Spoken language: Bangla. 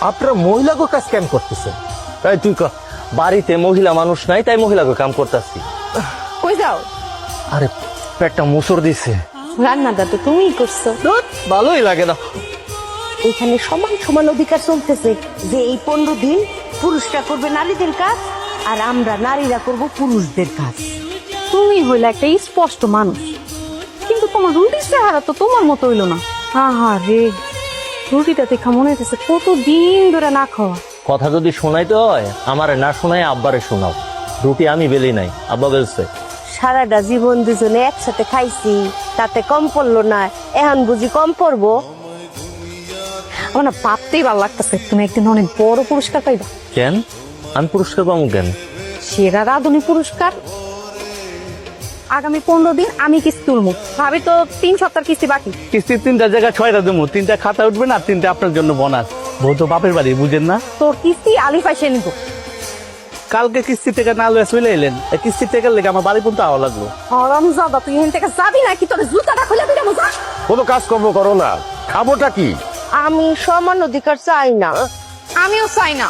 আপনারা মহিলাকে কাজ কেন করতেছেন? তাই তুই বাড়িতে মহিলা মানুষ নাই তাই মহিলাকে কাম করতেছি। কই যাও? আরে পেটটা মুসর দিছে। রান্নাটা তো তুমিই করছো। ভালোই লাগে না। এখানে সমান সমান অধিকার চলতেছে যে এই 15 দিন পুরুষরা করবে নারীদের কাজ আর আমরা নারীরা করব পুরুষদের কাজ। তুমি হইলে একটা স্পষ্ট মানুষ, কিন্তু তোমার রুটির চেহারা তো তোমার মতো হইলো না। আহা রে, রুটিটা দেখা মনে হইতেছে কতদিন ধরে না খাওয়া। কথা যদি শোনাইতে হয় আমারে না শোনাই আব্বারে শোনাও। রুটি আমি বেলি নাই, আব্বা বেলছে। সারাটা জীবন দুজনে একসাথে খাইছি, তাতে কম পড়লো না, এখন বুঝি কম পড়বো? আমার না ভাবতেই ভালো লাগতেছে তুমি একদিন অনেক বড় পুরস্কার পাইবা। কেন আমি পুরস্কার পাবো কেন? সেরা রাঁধুনি পুরস্কার। আগামী 15 দিন আমি কিস্তি তুলবো, ভাবি তো 3 সপ্তাহ কিস্তি বাকি। কিস্তির 3টা জায়গায় 6টা দেবো, 3টা খাতা উঠবে না, 3টা আপনার জন্য বোনাস। বউ তো বাপের বাড়ি, বুঝেন না? তোর কিস্তি আলিফ এসে নিব। কালকে কিস্তি থেকে না লয়ে চলে এলেন, এই কিস্তির টাকার লেগে আমার বাড়ি পর্যন্ত আওয়া লাগলো। হারামজাদা, তুই এখান থেকে যাবি নাকি তোর জুতাটা খুলে দিলে মজা? কোনো কাজকর্ম করো না, খাবোটা কি? আমি সমান অধিকার চাই না। আমিও চাই না।